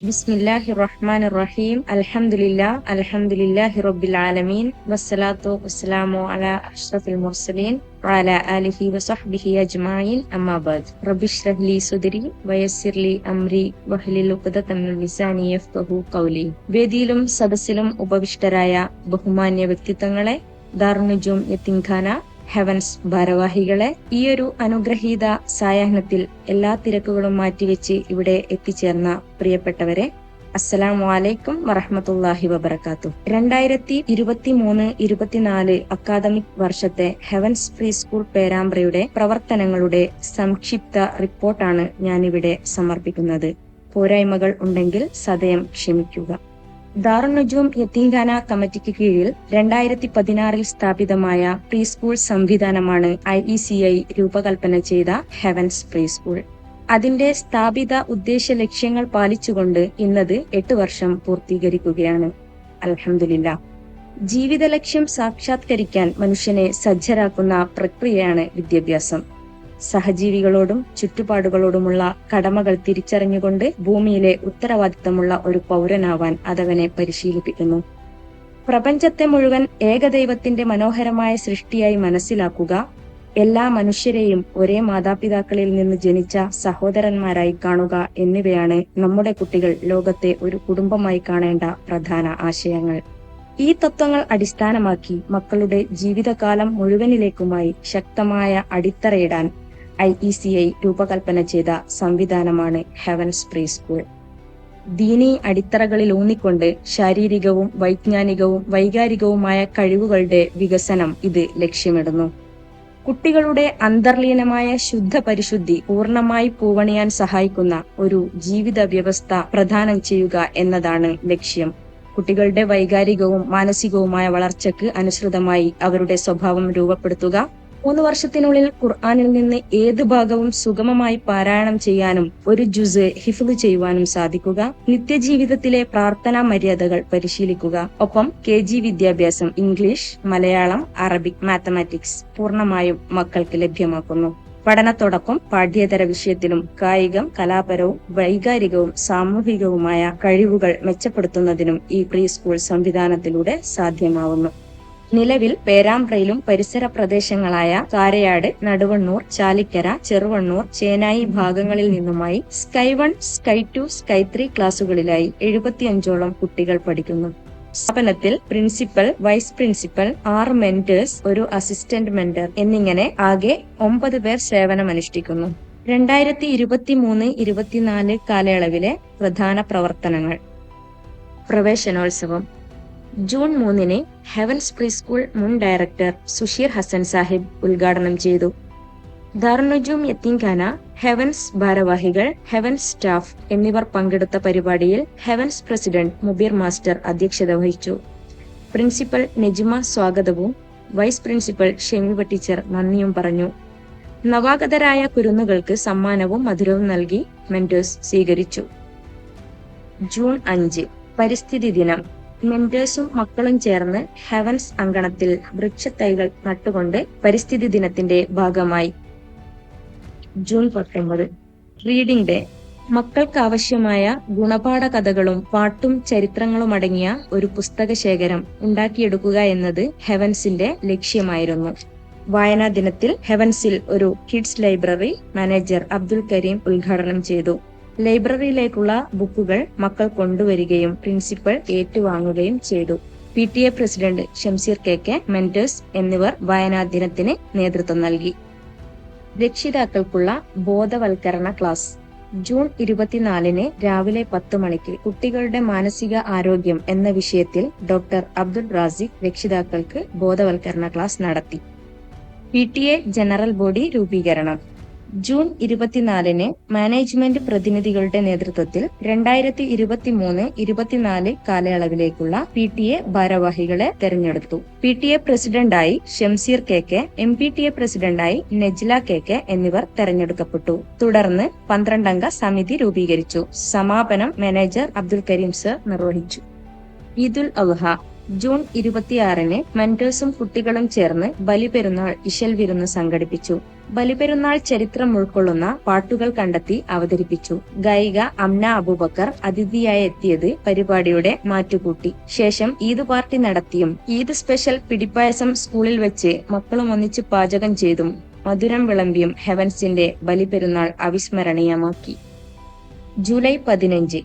ബിസ്മില്ലാഹിർ റഹ്മാനിർ റഹീം. അൽഹംദുലില്ലാഹി റബ്ബിൽ ആലമീൻ. വസ്സലാത്തു വസ്സലാമു അലാ അഷ്റഫിൽ മുർസലീൻ വഅലാ ആലിഹി വസഹ്ബിഹി അജ്മഈൻ. അമ്മാ ബഅദ്. റബ്ബിശ്റഹ് ലി സുദ്രി വയസ്സിർ ലി അംരി വഹ്ലുൽ ഉഖ്ദതം മിൻ ലിസാനി യഫ്ഖഹു ഖൗലി. വേദിയിലും സദസ്സിലും ഉപവിഷ്ടരായ ബഹുമാന്യ വ്യക്തിത്വങ്ങളെ, ദാറുൻ യതീംഖാന ഹെവൻസ് ഭാരവാഹികളെ, ഈയൊരു അനുഗ്രഹീത സായാഹ്നത്തിൽ എല്ലാ തിരക്കുകളും മാറ്റിവെച്ച് ഇവിടെ എത്തിച്ചേർന്ന പ്രിയപ്പെട്ടവരെ, അസ്സലാമു അലൈക്കും വറഹ്മത്തുള്ളാഹി വബറകാതുഹു. 2023-24 അക്കാദമിക് വർഷത്തെ ഹെവൻസ് പ്രീ സ്കൂൾ പേരാമ്പ്രയുടെ പ്രവർത്തനങ്ങളുടെ സംക്ഷിപ്ത റിപ്പോർട്ടാണ് ഞാനിവിടെ സമർപ്പിക്കുന്നത്. പോരായ്മകൾ ഉണ്ടെങ്കിൽ സദയം ക്ഷമിക്കുക. ദാറുൻ യതീംഖാന കമ്മിറ്റിക്ക് കീഴിൽ 2016 സ്ഥാപിതമായ പ്രീ സ്കൂൾ സംവിധാനമാണ് IECI രൂപകൽപ്പന ചെയ്ത ഹെവൻസ് പ്രീ സ്കൂൾ. അതിന്റെ സ്ഥാപിത ഉദ്ദേശ ലക്ഷ്യങ്ങൾ പാലിച്ചുകൊണ്ട് ഇന്നത് 8 വർഷം പൂർത്തീകരിക്കുകയാണ്. അൽഹംദുലില്ലാഹ്. ജീവിത ലക്ഷ്യം സാക്ഷാത്കരിക്കാൻ മനുഷ്യനെ സജ്ജരാക്കുന്ന പ്രക്രിയയാണ് വിദ്യാഭ്യാസം. സഹജീവികളോടും ചുറ്റുപാടുകളോടുമുള്ള കടമകൾ തിരിച്ചറിഞ്ഞുകൊണ്ട് ഭൂമിയിലെ ഉത്തരവാദിത്തമുള്ള ഒരു പൗരനാവാൻ അതവനെ പരിശീലിപ്പിക്കുന്നു. പ്രപഞ്ചത്തെ മുഴുവൻ ഏകദൈവത്തിന്റെ മനോഹരമായ സൃഷ്ടിയായി മനസ്സിലാക്കുക, എല്ലാ മനുഷ്യരെയും ഒരേ മാതാപിതാക്കളിൽ നിന്ന് ജനിച്ച സഹോദരന്മാരായി കാണുക എന്നിവയാണ് നമ്മുടെ കുട്ടികൾ ലോകത്തെ ഒരു കുടുംബമായി കാണേണ്ട പ്രധാന ആശയങ്ങൾ. ഈ തത്വങ്ങൾ അടിസ്ഥാനമാക്കി മക്കളുടെ ജീവിതകാലം മുഴുവനിലേക്കുമായി ശക്തമായ അടിത്തറയിടാൻ IECI രൂപകൽപ്പന ചെയ്ത സംവിധാനമാണ് ഹെവൻസ് പ്രീ സ്കൂൾ. ദീനീ അടിത്തറകളിൽ ഊന്നിക്കൊണ്ട് ശാരീരികവും വൈജ്ഞാനികവും വൈകാരികവുമായ കഴിവുകളുടെ വികസനം ഇത് ലക്ഷ്യമിടുന്നു. കുട്ടികളുടെ അന്തർലീനമായ ശുദ്ധ പരിശുദ്ധി പൂർണ്ണമായി പൂവണിയാൻ സഹായിക്കുന്ന ഒരു ജീവിത വ്യവസ്ഥ പ്രദാനം ചെയ്യുക എന്നതാണ് ലക്ഷ്യം. കുട്ടികളുടെ വൈകാരികവും മാനസികവുമായ വളർച്ചയ്ക്ക് അനുസൃതമായി അവരുടെ സ്വഭാവം രൂപപ്പെടുത്തുക, 3 വർഷത്തിനുള്ളിൽ ഖുർആനിൽ നിന്ന് ഏത് ഭാഗവും സുഗമമായി പാരായണം ചെയ്യാനും ഒരു ജുസ് ഹിഫ്ള് ചെയ്യുവാനും സാധിക്കുക, നിത്യജീവിതത്തിലെ പ്രാർത്ഥനാ മര്യാദകൾ പരിശീലിക്കുക, ഒപ്പം KG വിദ്യാഭ്യാസം ഇംഗ്ലീഷ്, മലയാളം, അറബിക്, മാത്തമാറ്റിക്സ് പൂർണ്ണമായും മക്കൾക്ക് ലഭ്യമാക്കുന്നു. പഠനത്തോടൊപ്പം പാഠ്യേതര വിഷയത്തിലും കായികം, കലാപരവും വൈകാരികവും സാമൂഹികവുമായ കഴിവുകൾ മെച്ചപ്പെടുത്തുന്നതിനും ഈ പ്രീ സ്കൂൾ സംവിധാനത്തിലൂടെ സാധ്യമാവുന്നു. നിലവിൽ പേരാമ്പ്രയിലും പരിസര പ്രദേശങ്ങളായ കാരയാട്, നടുവണ്ണൂർ, ചാലിക്കര, ചെറുവണ്ണൂർ, ചേനായി ഭാഗങ്ങളിൽ നിന്നുമായി സ്കൈ 1, സ്കൈ 2, സ്കൈ 3 ക്ലാസുകളിലായി 75ഓളം കുട്ടികൾ പഠിക്കുന്നു. സ്ഥാപനത്തിൽ പ്രിൻസിപ്പൽ, വൈസ് പ്രിൻസിപ്പൽ, 6 മെന്റേഴ്സ്, ഒരു അസിസ്റ്റന്റ് മെന്റർ എന്നിങ്ങനെ ആകെ 9 പേർ സേവനമനുഷ്ഠിക്കുന്നു. 2023-24 കാലയളവിലെ പ്രധാന പ്രവർത്തനങ്ങൾ. പ്രവേശനോത്സവം ജൂൺ 3 ഹെവൻസ് പ്രീ സ്കൂൾ മുൻ ഡയറക്ടർ സുഷീർ ഹസൻ സാഹിബ് ഉദ്ഘാടനം ചെയ്തു. ദാറുൻ യതീംഖാന, ഹെവൻസ് ഭാരവാഹികൾ, ഹെവൻസ് സ്റ്റാഫ് എന്നിവർ പങ്കെടുത്ത പരിപാടിയിൽ ഹെവൻസ് പ്രസിഡന്റ് മുബീർ മാസ്റ്റർ അധ്യക്ഷത വഹിച്ചു. പ്രിൻസിപ്പൽ നെജിമ സ്വാഗതവും വൈസ് പ്രിൻസിപ്പൽ ഷെമീബ ടീച്ചർ നന്ദിയും പറഞ്ഞു. നവാഗതരായ കുരുന്നുകൾക്ക് സമ്മാനവും മധുരവും നൽകി മെന്റേഴ്സ് സ്വീകരിച്ചു. ജൂൺ 5 പരിസ്ഥിതി ദിനം. മെന്റേഴ്സും മക്കളും ചേർന്ന് ഹെവൻസ് അങ്കണത്തിൽ വൃക്ഷത്തൈകൾ നട്ടുകൊണ്ട് പരിസ്ഥിതി ദിനത്തിന്റെ ഭാഗമായി. June 19 reading day. മക്കൾക്ക് ആവശ്യമായ ഗുണപാഠ കഥകളും പാട്ടും ചരിത്രങ്ങളും അടങ്ങിയ ഒരു പുസ്തക ശേഖരം ഉണ്ടാക്കിയെടുക്കുക എന്നത് ഹെവൻസിന്റെ ലക്ഷ്യമായിരുന്നു. വായനാ ദിനത്തിൽ ഹെവൻസിൽ ഒരു kids library manager Abdul Karim ഉദ്ഘാടനം ചെയ്തു. ലൈബ്രറിയിലേക്കുള്ള ബുക്കുകൾ മക്കൾ കൊണ്ടുവരികയും പ്രിൻസിപ്പൽ ഏറ്റുവാങ്ങുകയും ചെയ്തു. PTA president Shamseer KK, mentors എന്നിവർ വായനാ ദിനത്തിന് നേതൃത്വം നൽകി. രക്ഷിതാക്കൾക്കുള്ള ബോധവൽക്കരണ ക്ലാസ്. ജൂൺ 24 രാവിലെ 10 മണിക്ക് കുട്ടികളുടെ മാനസിക ആരോഗ്യം എന്ന വിഷയത്തിൽ ഡോക്ടർ അബ്ദുൾ റാസിഖ് രക്ഷിതാക്കൾക്ക് ബോധവൽക്കരണ ക്ലാസ് നടത്തി. PTA ജനറൽ ബോഡി രൂപീകരണം. ജൂൺ 24 മാനേജ്മെന്റ് പ്രതിനിധികളുടെ നേതൃത്വത്തിൽ 2023-24 കാലയളവിലേക്കുള്ള PTA ഭാരവാഹികളെ തെരഞ്ഞെടുത്തു. PTA പ്രസിഡന്റായി ഷംസീർ KK, MPTA പ്രസിഡന്റായി നജ്ല KK എന്നിവർ തെരഞ്ഞെടുക്കപ്പെട്ടു. തുടർന്ന് 12 അംഗ സമിതി രൂപീകരിച്ചു. സമാപനം മാനേജർ അബ്ദുൽ കരീം സർ നിർവഹിച്ചു. ഈദുൽ അദ്ഹ. ജൂൺ 26-ന് മെന്റേഴ്സും കുട്ടികളും ചേർന്ന് ബലിപെരുന്നാൾ ഇശൽ വിരുന്ന് സംഘടിപ്പിച്ചു. ബലിപെരുന്നാൾ ചരിത്രം ഉൾക്കൊള്ളുന്ന പാട്ടുകൾ കണ്ടെത്തി അവതരിപ്പിച്ചു. ഗായിക അംന അബൂബക്കർ അതിഥിയായി എത്തിയത് പരിപാടിയുടെ മാറ്റുകൂട്ടി. ശേഷം ഈദ് പാർട്ടി നടത്തിയും ഈദ് സ്പെഷ്യൽ പിടിപ്പായസം സ്കൂളിൽ വെച്ച് മക്കളും ഒന്നിച്ച് പാചകം ചെയ്തും മധുരം വിളമ്പിയും ഹെവൻസിന്റെ ബലിപെരുന്നാൾ അവിസ്മരണീയമാക്കി. ജൂലൈ 15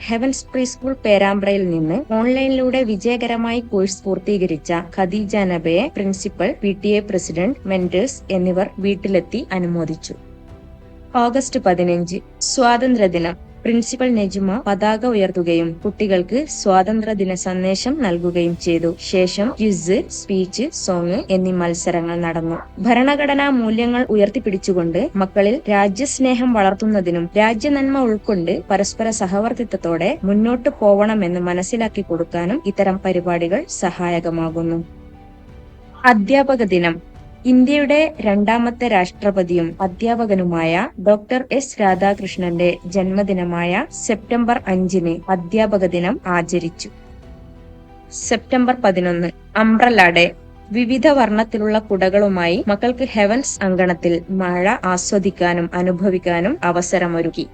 ഹെവൻസ് പ്രീ സ്കൂൾ പേരാമ്പ്രയിൽ നിന്ന് ഓൺലൈനിലൂടെ വിജയകരമായി കോഴ്സ് പൂർത്തീകരിച്ച ഖദീജ നബയെ പ്രിൻസിപ്പൽ, PTA പ്രസിഡന്റ്, മെന്റേഴ്സ് എന്നിവർ വീട്ടിലെത്തി അനുമോദിച്ചു. ഓഗസ്റ്റ് 15 സ്വാതന്ത്ര്യദിനം. പ്രിൻസിപ്പൽ നെജുമ പതാക ഉയർത്തുകയും കുട്ടികൾക്ക് സ്വാതന്ത്ര്യദിന സന്ദേശം നൽകുകയും ചെയ്തു. ശേഷം ക്വിസ്, സ്പീച്ച്, സോങ് എന്നീ മത്സരങ്ങൾ നടന്നു. ഭരണഘടനാ മൂല്യങ്ങൾ ഉയർത്തിപ്പിടിച്ചുകൊണ്ട് മക്കളിൽ രാജ്യസ്നേഹം വളർത്തുന്നതിനും രാജ്യനന്മ ഉൾക്കൊണ്ട് പരസ്പര സഹവർത്തിത്വത്തോടെ മുന്നോട്ടു പോവണമെന്ന് മനസ്സിലാക്കി കൊടുക്കാനും ഇത്തരം പരിപാടികൾ സഹായകമാകുന്നു. അധ്യാപക ദിനം. ഇന്ത്യയുടെ രണ്ടാമത്തെ രാഷ്ട്രപതിയും അധ്യാപകനുമായ ഡോക്ടർ എസ് രാധാകൃഷ്ണന്റെ ജന്മദിനമായ സെപ്റ്റംബർ 5-ന് അധ്യാപക ദിനം ആചരിച്ചു. September 11 umbrella day. വിവിധ വർണ്ണത്തിലുള്ള കുടകളുമായി മക്കൾക്ക് ഹെവൻസ് അങ്കണത്തിൽ മഴ ആസ്വദിക്കാനും അനുഭവിക്കാനും അവസരമൊരുക്കി.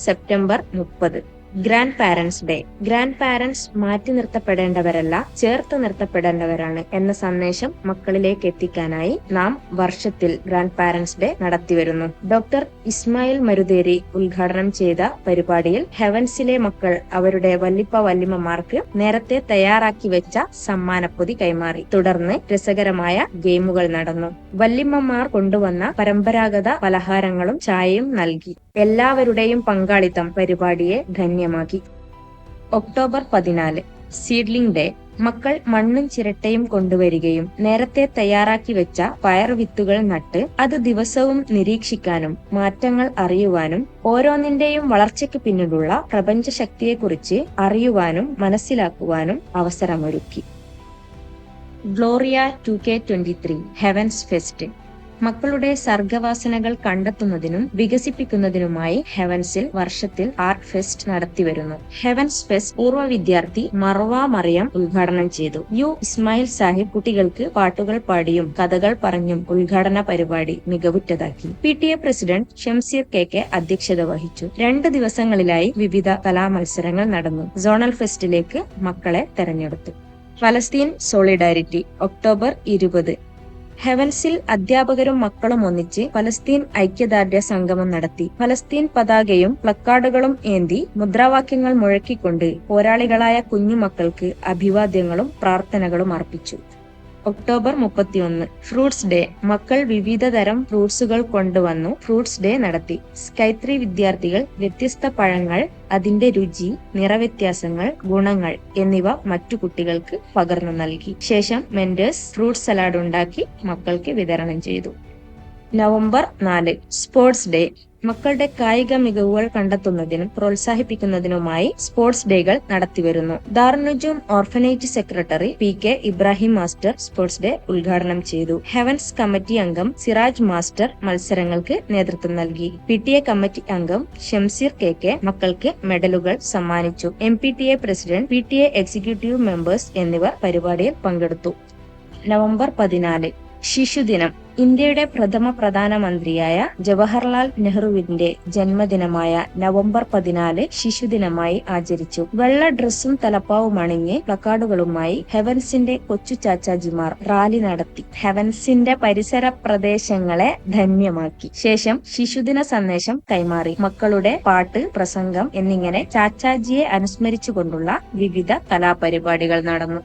September 30 grand parents day. Grand parents മാറ്റി നിർത്തപ്പെടേണ്ടവരല്ല, ചേർത്ത് നിർത്തപ്പെടേണ്ടവരാണ് എന്ന സന്ദേശം മക്കളിലേക്ക് എത്തിക്കാനായി നാം വർഷത്തിൽ ഗ്രാൻഡ് പാരന്റ്സ് ഡേ നടത്തിവരുന്നു. ഡോക്ടർ ഇസ്മായിൽ മരുതേരി ഉദ്ഘാടനം ചെയ്ത പരിപാടിയിൽ ഹെവൻസിലെ മക്കൾ അവരുടെ വല്ലിപ്പ വല്ലിമ്മമാർക്ക് നേരത്തെ തയ്യാറാക്കി വെച്ച സമ്മാനപ്പൊതി കൈമാറി. തുടർന്ന് രസകരമായ ഗെയിമുകൾ നടന്നു. വല്ലിമ്മമാർ കൊണ്ടുവന്ന പരമ്പരാഗത പലഹാരങ്ങളും ചായയും നൽകി. എല്ലാവരുടെയും പങ്കാളിത്തം പരിപാടിയെ ധന്യമാക്കി. October 14 seedling day. മക്കൾ മണ്ണും ചിരട്ടയും കൊണ്ടുവരികയും നേരത്തെ തയ്യാറാക്കി വെച്ച പയർവിത്തുകൾ നട്ട് അത് ദിവസവും നിരീക്ഷിക്കാനും മാറ്റങ്ങൾ അറിയുവാനും ഓരോന്നിന്റെയും വളർച്ചയ്ക്ക് പിന്നിലുള്ള പ്രപഞ്ച ശക്തിയെക്കുറിച്ച് അറിയുവാനും മനസ്സിലാക്കുവാനും അവസരമൊരുക്കി. Gloria 2K23 heavens fest. മക്കളുടെ സർഗവാസനകൾ കണ്ടെത്തുന്നതിനും വികസിപ്പിക്കുന്നതിനുമായി ഹെവൻസിൽ വർഷത്തിൽ ആർട്ട് ഫെസ്റ്റ് നടത്തിവരുന്നു. ഹെവൻസ് ഫെസ്റ്റ് പൂർവ്വ വിദ്യാർത്ഥി മർവ മറിയം ഉദ്ഘാടനം ചെയ്തു. ഇസ്മായിൽ സാഹിബ് കുട്ടികൾക്ക് പാട്ടുകൾ പാടിയും കഥകൾ പറഞ്ഞും ഉദ്ഘാടന പരിപാടി മികവുറ്റതാക്കി. PTA പ്രസിഡന്റ് ഷംസീർ KK അധ്യക്ഷത വഹിച്ചു. 2 ദിവസങ്ങളിലായി വിവിധ കലാമത്സരങ്ങൾ നടന്നു. സോണൽ ഫെസ്റ്റിലേക്ക് മക്കളെ തെരഞ്ഞെടുത്തു. ഫലസ്തീൻ സോളിഡാരിറ്റി. ഒക്ടോബർ 20 ഹെവൻസിൽ അധ്യാപകരും മക്കളും ഒന്നിച്ച് ഫലസ്തീൻ ഐക്യദാർഢ്യ സംഗമം നടത്തി. ഫലസ്തീൻ പതാകയും പ്ലക്കാർഡുകളും ഏന്തി മുദ്രാവാക്യങ്ങൾ മുഴക്കിക്കൊണ്ട് പോരാളികളായ കുഞ്ഞുമക്കൾക്ക് അഭിവാദ്യങ്ങളും പ്രാർത്ഥനകളും അർപ്പിച്ചു. October 31 fruits day. മക്കൾ വിവിധ തരം ഫ്രൂട്ട്സുകൾ കൊണ്ടുവന്നു ഫ്രൂട്ട്സ് ഡേ നടത്തി. സ്കൈത്രി വിദ്യാർത്ഥികൾ വ്യത്യസ്ത പഴങ്ങൾ, അതിന്റെ രുചി, നിറവ്യത്യാസങ്ങൾ, ഗുണങ്ങൾ എന്നിവ മറ്റു കുട്ടികൾക്ക് പകർന്നു നൽകി. ശേഷം മെന്റേഴ്സ് ഫ്രൂട്ട് സലാഡ് ഉണ്ടാക്കി മക്കൾക്ക് വിതരണം ചെയ്തു. November 4 sports day. മക്കളുടെ കായിക മികവുകൾ കണ്ടെത്തുന്നതിനും പ്രോത്സാഹിപ്പിക്കുന്നതിനുമായി സ്പോർട്സ് ഡേകൾ നടത്തിവരുന്നു. Darunnujoom orphanage secretary PK Ibrahim master sports day ഉദ്ഘാടനം ചെയ്തു. ഹെവൻസ് കമ്മിറ്റി അംഗം സിറാജ് മാസ്റ്റർ മത്സരങ്ങൾക്ക് നേതൃത്വം നൽകി. PTA കമ്മിറ്റി അംഗം ഷംസീർ KK മക്കൾക്ക് മെഡലുകൾ സമ്മാനിച്ചു. MPTA president, PTA executive members എന്നിവർ പരിപാടിയിൽ പങ്കെടുത്തു. നവംബർ 14 ശിശുദിനം. ഇന്ത്യയുടെ പ്രഥമ പ്രധാനമന്ത്രിയായ ജവഹർലാൽ നെഹ്റുവിന്റെ ജന്മദിനമായ നവംബർ 14 ശിശുദിനമായി ആചരിച്ചു. വെള്ള ഡ്രസ്സും തലപ്പാവും അണിഞ്ഞ് പ്ലക്കാർഡുകളുമായി ഹെവൻസിന്റെ കൊച്ചു ചാച്ചാജിമാർ റാലി നടത്തി ഹെവൻസിന്റെ പരിസര പ്രദേശങ്ങളെ ധന്യമാക്കി. ശേഷം ശിശുദിന സന്ദേശം കൈമാറി. മക്കളുടെ പാട്ട്, പ്രസംഗം എന്നിങ്ങനെ ചാച്ചാജിയെ അനുസ്മരിച്ചുകൊണ്ടുള്ള വിവിധ കലാപരിപാടികൾ നടന്നു.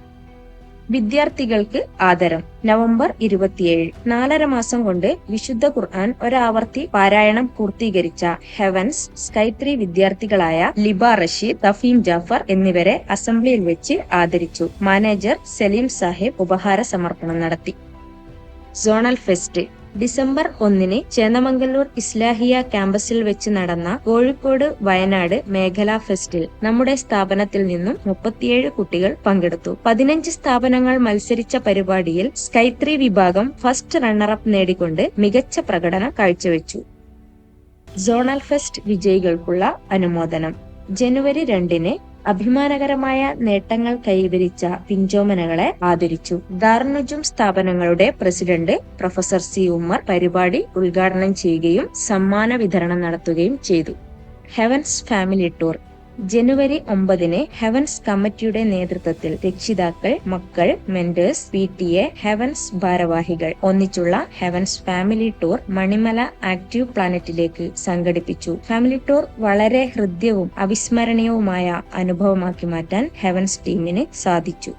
വിദ്യാർത്ഥികൾക്ക് ആദരം. നവംബർ 27 4.5 മാസം കൊണ്ട് വിശുദ്ധ ഖുർആൻ ഒരാവർത്തി പാരായണം പൂർത്തീകരിച്ച ഹെവൻസ് സ്കൈത്രി വിദ്യാർത്ഥികളായ ലിബ റഷീദ്, തഫീം ജാഫർ എന്നിവരെ അസംബ്ലിയിൽ വെച്ച് ആദരിച്ചു. മാനേജർ സലീം സാഹിബ് ഉപഹാര സമർപ്പണം നടത്തി. Zonal fest. December 1 Chennamangallur Islahiya ക്യാമ്പസിൽ വെച്ച് നടന്ന കോഴിക്കോട് വയനാട് മേഖലാ ഫെസ്റ്റിൽ നമ്മുടെ സ്ഥാപനത്തിൽ നിന്നും 37 കുട്ടികൾ പങ്കെടുത്തു. 15 സ്ഥാപനങ്ങൾ മത്സരിച്ച പരിപാടിയിൽ സ്കൈത്രി വിഭാഗം ഫസ്റ്റ് റണ്ണറപ്പ് നേടിക്കൊണ്ട് മികച്ച പ്രകടനം കാഴ്ചവെച്ചു. Zonal fest വിജയികൾക്കുള്ള അനുമോദനം. ജനുവരി 2 അഭിമാനകരമായ നേട്ടങ്ങൾ കൈവരിച്ച പിഞ്ചോമനകളെ ആദരിച്ചു. ദാറുന്നുജും സ്ഥാപനങ്ങളുടെ പ്രസിഡന്റ് പ്രൊഫസർ സി ഉമ്മർ പരിപാടി ഉദ്ഘാടനം ചെയ്യുകയും സമ്മാന വിതരണം നടത്തുകയും ചെയ്തു. Heavens family tour. ജനുവരി 9 ഹെവൻസ് കമ്മിറ്റിയുടെ നേതൃത്വത്തിൽ രക്ഷിതാക്കൾ, മക്കൾ, മെന്റേഴ്സ്, PTA, ഹെവൻസ് ഭാരവാഹികൾ ഒന്നിച്ചുള്ള Heavens family tour Manimala active പ്ലാനറ്റിലേക്ക് സംഘടിപ്പിച്ചു. ഫാമിലി ടൂർ വളരെ ഹൃദ്യവും അവിസ്മരണീയവുമായ അനുഭവമാക്കി മാറ്റാൻ ഹെവൻസ് ടീമിന് സാധിച്ചു.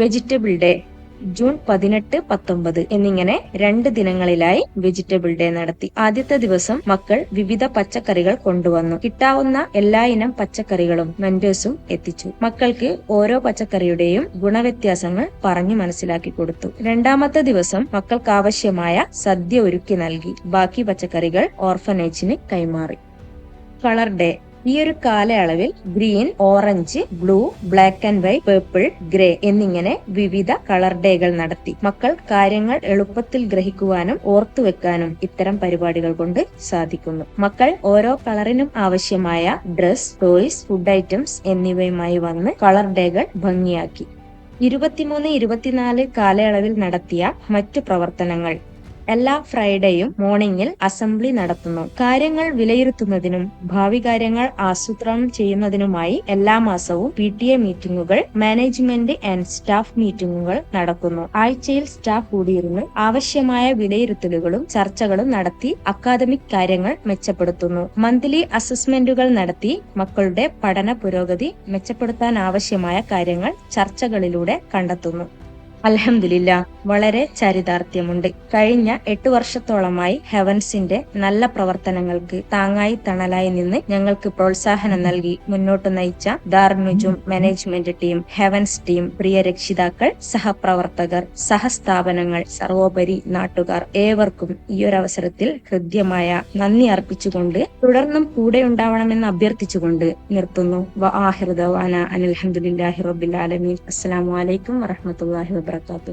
Vegetable day. ജൂൺ 18, 19 എന്നിങ്ങനെ 2 ദിനങ്ങളിലായി വെജിറ്റബിൾ ഡേ നടത്തി. ആദ്യത്തെ ദിവസം മക്കൾ വിവിധ പച്ചക്കറികൾ കൊണ്ടുവന്നു. കിട്ടാവുന്ന എല്ലാ ഇനം പച്ചക്കറികളും മെന്റേഴ്സും എത്തിച്ചു. മക്കൾക്ക് ഓരോ പച്ചക്കറിയുടെയും ഗുണവ്യത്യാസങ്ങൾ പറഞ്ഞു മനസ്സിലാക്കി കൊടുത്തു. രണ്ടാമത്തെ ദിവസം മക്കൾക്ക് ആവശ്യമായ സദ്യ ഒരുക്കി നൽകി. ബാക്കി പച്ചക്കറികൾ ഓർഫനേജിന് കൈമാറി. Colour day. ഈ ഒരു കാലയളവിൽ green, orange, blue, black and white, purple, grey എന്നിങ്ങനെ വിവിധ കളർ ഡേകൾ നടത്തി. മക്കൾ കാര്യങ്ങൾ എളുപ്പത്തിൽ ഗ്രഹിക്കുവാനും ഓർത്തുവെക്കാനും ഇത്തരം പരിപാടികൾ കൊണ്ട് സാധിക്കുന്നു. മക്കൾ ഓരോ കളറിനും ആവശ്യമായ ഡ്രസ്, ടോയ്സ്, ഫുഡ് ഐറ്റംസ് എന്നിവയുമായി വന്ന് കളർ ഡേകൾ ഭംഗിയാക്കി. 23, 24 കാലയളവിൽ നടത്തിയ മറ്റു പ്രവർത്തനങ്ങൾ. എല്ലാ ഫ്രൈഡേയും മോർണിംഗിൽ അസംബ്ലി നടത്തുന്നു. കാര്യങ്ങൾ വിലയിരുത്തുന്നതിനും ഭാവി കാര്യങ്ങൾ ആസൂത്രണം ചെയ്യുന്നതിനുമായി എല്ലാ മാസവും PTA മീറ്റിംഗുകൾ, മാനേജ്മെന്റ് ആൻഡ് സ്റ്റാഫ് മീറ്റിംഗുകൾ നടക്കുന്നു. ആഴ്ചയിൽ സ്റ്റാഫ് കൂടിയിരുന്ന് ആവശ്യമായ വിലയിരുത്തലുകളും ചർച്ചകളും നടത്തി അക്കാദമിക് കാര്യങ്ങൾ മെച്ചപ്പെടുത്തുന്നു. മന്ത്ലി അസസ്മെന്റുകൾ നടത്തി മക്കളുടെ പഠന പുരോഗതി മെച്ചപ്പെടുത്താൻ ആവശ്യമായ കാര്യങ്ങൾ ചർച്ചകളിലൂടെ കണ്ടെത്തുന്നു. അൽഹംദുലില്ലാ, വളരെ ചരിതാർത്ഥ്യമുണ്ട്. കഴിഞ്ഞ 8 വർഷത്തോളമായി ഹെവൻസിന്റെ നല്ല പ്രവർത്തനങ്ങൾക്ക് താങ്ങായി തണലായി നിന്ന് ഞങ്ങൾക്ക് പ്രോത്സാഹനം നൽകി മുന്നോട്ട് നയിച്ച ദാറുന്നുജും മാനേജ്മെന്റ് ടീം, ഹെവൻസ് ടീം, പ്രിയ രക്ഷിതാക്കൾ, സഹപ്രവർത്തകർ, സഹസ്ഥാപനങ്ങൾ, സർവോപരി നാട്ടുകാർ ഏവർക്കും ഈ ഒരു അവസരത്തിൽ ഹൃദ്യമായ നന്ദി അർപ്പിച്ചുകൊണ്ട് തുടർന്നും കൂടെ ഉണ്ടാവണമെന്ന് അഭ്യർത്ഥിച്ചുകൊണ്ട് നിർത്തുന്നു. വആഖിറു ദഅ്വാനാ അനിൽ ഹംദുലില്ലാഹി റബ്ബിൽ ആലമീൻ. അസ്സലാമു അലൈക്കും വറഹ്മത്തുള്ളാഹി വബറകാതുഹു.